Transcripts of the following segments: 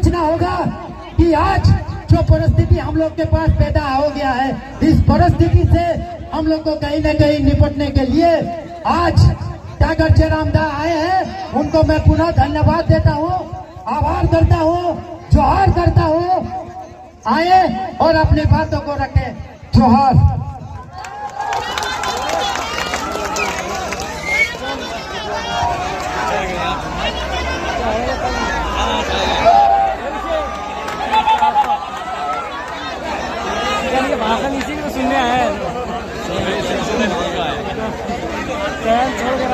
समझना होगा कि आज जो परिस्थिति हम लोग के पास पैदा हो गया है, इस परिस्थिति से हम लोग को कहीं न कहीं निपटने के लिए आज टागर जयरामदा आए हैं। उनको मैं पुनः धन्यवाद देता हूँ, आभार करता हूँ, जोहार करता हूँ। आए और अपनी बातों को रखें। जोहार। भाषण इसी को सुनने आए छोड़ के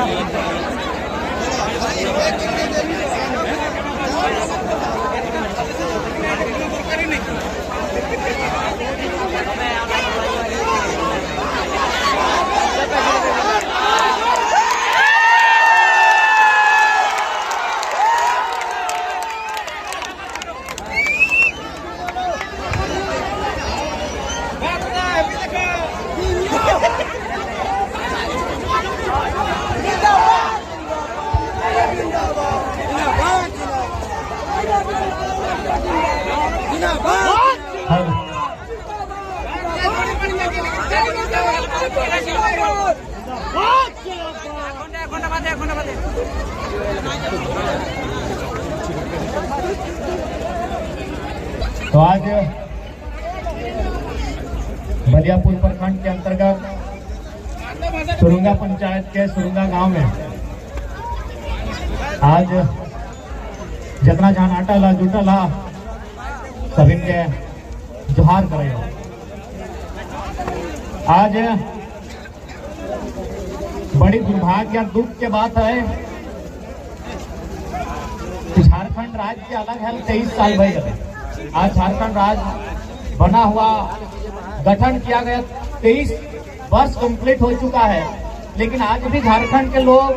तो आज बलियापुर प्रखंड के अंतर्गत सुरुंगा पंचायत के सुरुंगा गांव में आज जितना जहां आटा ला जुटा ला सभी के जोहार करे। आज बड़ी दुर्भाग्य दुख के बात है, झारखंड राज्य अलग है 23 साल भर गए। आज झारखंड राज्य बना हुआ, गठन किया गया, 23 वर्ष कंप्लीट हो चुका है, लेकिन आज भी झारखंड के लोग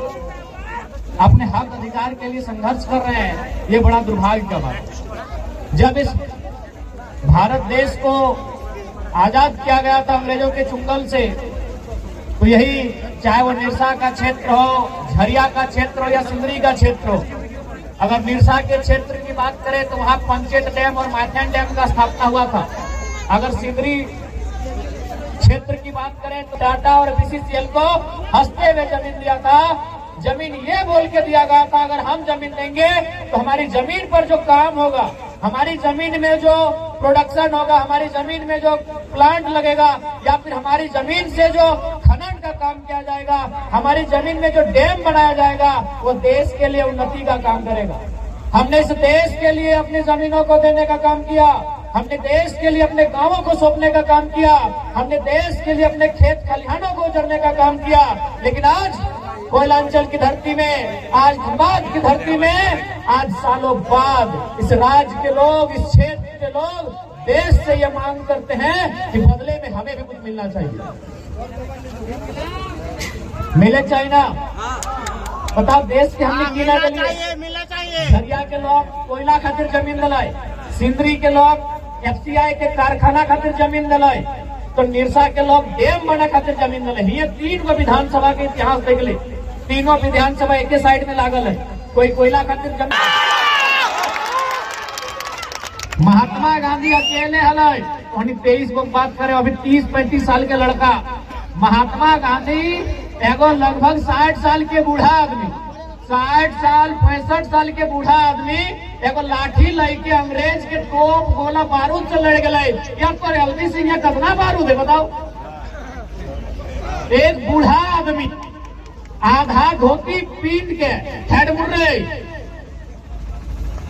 अपने हक अधिकार के लिए संघर्ष कर रहे हैं। ये बड़ा दुर्भाग्य का बात है। जब इस भारत देश को आजाद किया गया था अंग्रेजों के चुंगल से, तो यही चाहे वो निरसा का क्षेत्र हो, झरिया का क्षेत्र हो या सिंदरी का क्षेत्र हो। अगर निरसा के क्षेत्र की बात करें तो वहां पंचेत डैम और माथेन डैम का स्थापना हुआ था। अगर सिंदरी क्षेत्र की बात करें तो टाटा और बीसीसीएल को हंसते हुए जमीन दिया था। जमीन ये बोल के दिया गया था, अगर हम जमीन देंगे तो हमारी जमीन पर जो काम होगा, हमारी जमीन में जो प्रोडक्शन होगा, हमारी जमीन में जो प्लांट लगेगा, या फिर हमारी जमीन से जो खनन का काम किया जाएगा, हमारी जमीन में जो डैम बनाया जाएगा, वो देश के लिए उन्नति का काम करेगा। हमने इस देश के लिए अपनी जमीनों को देने का काम किया, हमने देश के लिए अपने गांवों को सौंपने का काम किया, हमने देश के लिए अपने खेत खलिहानों को उजड़ने का काम किया। लेकिन आज कोयलांचल की धरती में, आज धनबाद की धरती में, आज सालों बाद इस राज्य के लोग, इस क्षेत्र के लोग देश से ये मांग करते हैं कि बदले में हमें भी कुछ मिलना चाहिए। मिले चाहिए ना? बताओ, देश के हमने कीना मिलना चाहिए। झरिया के लोग कोयला खातिर जमीन दिलाए, सिंदरी के लोग FCI के कारखाना खातिर जमीन दिलाए, तो निरसा के लोग डैम बना खातिर जमीन दिलाए। ये 3 गो विधानसभा के इतिहास देख ले, तीनों विधानसभा एक साइड में लागल है। कोई कोयला खातिर जमीन, महात्मा गांधी अकेले हल। 23 को बात करें, अभी 30-35 साल के लड़का, महात्मा गांधी एगो लगभग 60 साल के बूढ़ा आदमी, 60 साल 65 साल के बूढ़ा आदमी एगो लाठी लेके अंग्रेज के तोप गोला बारूद से लड़ गए। या पर एलवी सिंह कितना बारूद है बताओ? एक बूढ़ा आदमी आधा धोती पीट के हेड मुर्रे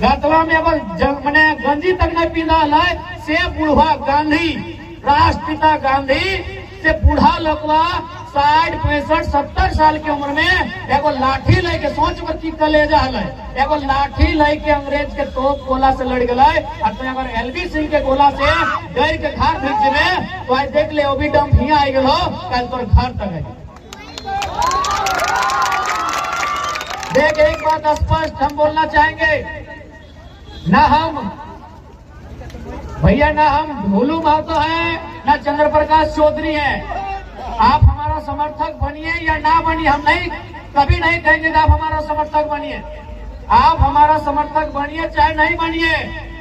गतवा में अब मैंने गंजी तक नहीं पीना है, से बूढ़ा गांधी, राष्ट्रपिता गांधी से बूढ़ा लगवा 60, 65, 70 साल की उम्र में एगो लाठी लेके, सोच पर की कलेजा है, एगो लाठी लेके अंग्रेज के तोप गोला से लड़ गए। और तो अगर एलवी सिंह के गोला से डर के घर भेज में तो आज देख ले, वो भी डम हिया आई गलो, कल तोर घर तक है। देख, एक बात स्पष्ट हम बोलना चाहेंगे, ना हम भैया, ना हम भोलू महतो है, ना चंद्र प्रकाश चौधरी है। आप हमारा समर्थक बनिए या ना बनिए, हम नहीं कभी नहीं कहेंगे कि आप हमारा समर्थक बनिए। आप हमारा समर्थक बनिए चाहे नहीं बनिए,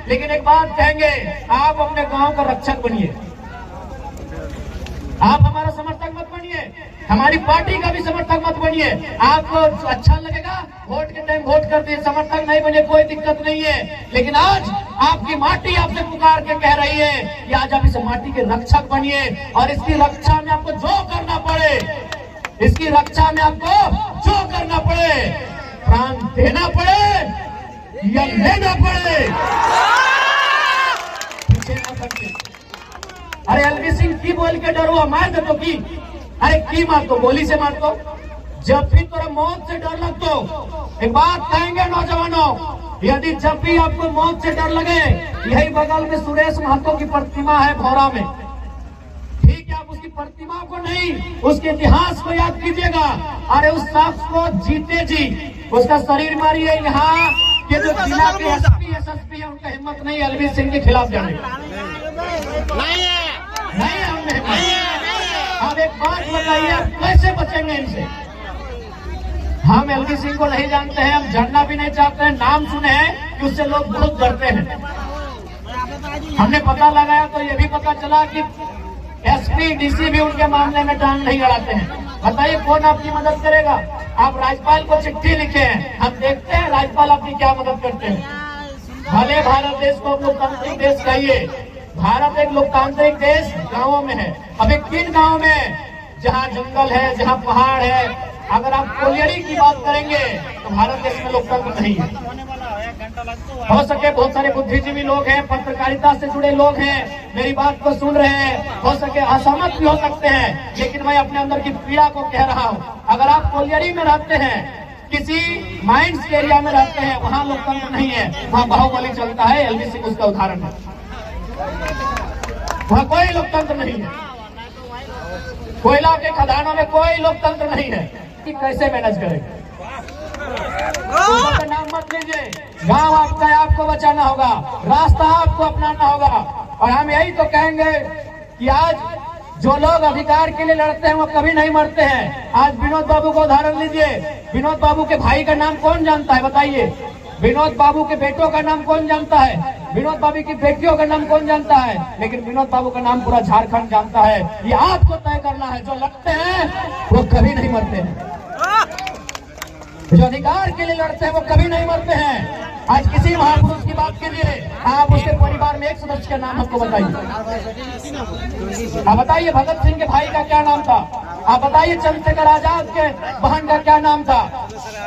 लेकिन एक बात कहेंगे, आप अपने गांव का रक्षक बनिए। आप हमारा समर्थक मत बनिए, हमारी पार्टी का भी समर्थक मत बनिए। आपको अच्छा लगेगा वोट के टाइम वोट करते, समर्थक नहीं बने कोई दिक्कत नहीं है। लेकिन आज आपकी माटी आपसे पुकार के कह रही है कि आज आप इस माटी के रक्षक बनिए, और इसकी रक्षा में आपको जो करना पड़े, इसकी रक्षा में आपको जो करना पड़े, प्राण देना पड़े या लेना पड़े, पीछे न हटिए। अरे एलवी सिंह की बोल के डरो, मार दो की, अरे की मार दो, गोली से मार दो। जब भी तोरा मौत से डर लगतो, एक बात कहेंगे नौजवानों, यदि जब भी आपको मौत से डर लगे, यही बगल में सुरेश महतो की प्रतिमा है भौरा में, ठीक है, आप उसकी प्रतिमा को नहीं, उसके इतिहास को याद कीजिएगा। अरे उस शख्स को जीते जी उसका शरीर मारिए। यहाँ के जो जिला के एसपी एसएसपी है, उनका हिम्मत नहीं एलवी सिंह के खिलाफ जाने का, नहीं है हमने हिम्मत। अब एक बात बताइए, आप कैसे बचेंगे इनसे? हम एलवी सिंह को नहीं जानते हैं, हम जानना भी नहीं चाहते हैं, नाम सुने हैं कि उससे लोग बहुत डरते हैं। हमने पता लगाया तो ये भी पता चला कि एसपी डीसी भी उनके मामले में टांग नहीं अड़ाते हैं। बताइए कौन आपकी मदद करेगा? आप राज्यपाल को चिट्ठी लिखे हैं, हम देखते हैं राज्यपाल आपकी क्या मदद करते हैं। भले भारत देश को लोकतांत्रिक देश कहिए, भारत एक लोकतांत्रिक देश गांवों में है। अब एक किन गांव में जहां जंगल है, जहां पहाड़ है, अगर आप कोलियरी की बात करेंगे तो भारत देश में लोकतंत्र नहीं है। हो सके बहुत सारे बुद्धिजीवी लोग हैं, पत्रकारिता से जुड़े लोग हैं, मेरी बात को सुन रहे हैं, हो सके असहमत भी हो सकते हैं, लेकिन मैं अपने अंदर की पीड़ा को कह रहा हूँ। अगर आप कोलियरी में रहते हैं, किसी माइंस के एरिया में रहते हैं, वहाँ लोकतंत्र नहीं है, वहाँ बाहुबली चलता है, एलवी सिंह उसका उदाहरण है। वहाँ कोई लोकतंत्र नहीं है, कोयला के खदानों में कोई लोकतंत्र नहीं है कि कैसे मैनेज करेंगे। का नाम मत लीजिए, गांव आपका है, आपको बचाना होगा, रास्ता आपको अपनाना होगा। और हम यही तो कहेंगे कि आज जो लोग अधिकार के लिए लड़ते हैं वो कभी नहीं मरते हैं। आज विनोद बाबू को उदाहरण लीजिए, विनोद बाबू के भाई का नाम कौन जानता है बताइए? विनोद बाबू के बेटों का नाम कौन जानता है? विनोद बाबू की बेटियों का नाम कौन जानता है? लेकिन विनोद बाबू का नाम पूरा झारखंड जानता है। ये आपको तय करना है, जो लड़ते हैं वो कभी नहीं मरते हैं, जो अधिकार के लिए लड़ते हैं वो कभी नहीं मरते हैं। आज किसी महापुरुष की बात कीजिए, आप उसके परिवार में एक सदस्य का नाम हमको बताइए। आप बताइए भगत सिंह के भाई का क्या नाम था? आप बताइए चंद्रशेखर आजाद के बहन का क्या नाम था?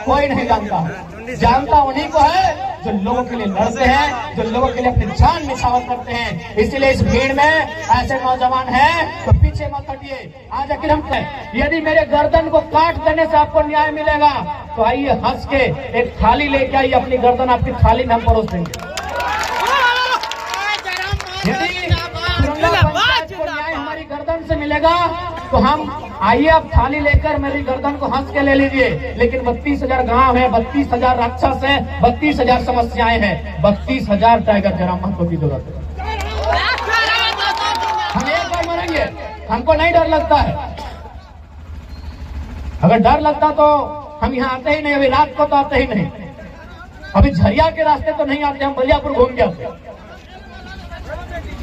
कोई नहीं जानता। जानता उन्हीं को है जो लोगों के लिए लड़ते हैं, जो लोगों के लिए अपनी जान निछावर करते हैं। इसीलिए इस भीड़ में ऐसे नौजवान हैं तो पीछे मत हटिए। आज आखिर हम यदि मेरे गर्दन को काट देने से आपको न्याय मिलेगा तो आइए हंस के एक थाली लेके आइए, अपनी गर्दन आपकी थाली में हम परोस देंगे। यदि पंचायत को न्याय हमारी गर्दन से मिलेगा तो हम आइए, आप थाली लेकर मेरी गर्दन को हंस के ले लीजिए। लेकिन 32,000 गांव है, 32,000 राक्षस है, 32,000 समस्याएं हैं, 32,000 टाइगर जयराम महतो की जरूरत है। हम एक बार मरेंगे, हमको नहीं डर लगता है। अगर डर लगता तो हम यहाँ आते ही नहीं, अभी रात को तो आते ही नहीं, अभी झरिया के रास्ते तो नहीं आते, हम बलियापुर घूम के आते।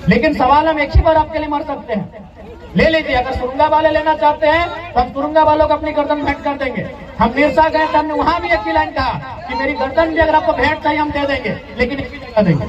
लेकिन सवाल हम एक ही बार आपके लिए मर सकते हैं, ले लीजिए। अगर सुरंगा वाले लेना चाहते हैं तो हम सुरंगा वालों को अपनी गर्दन भेंट कर देंगे। हम मिर्जा गए तो हमने वहां भी एक ही लाइन कहा कि मेरी गर्दन भी अगर आपको भेंट चाहिए हम दे देंगे, लेकिन एक ही जगह देंगे।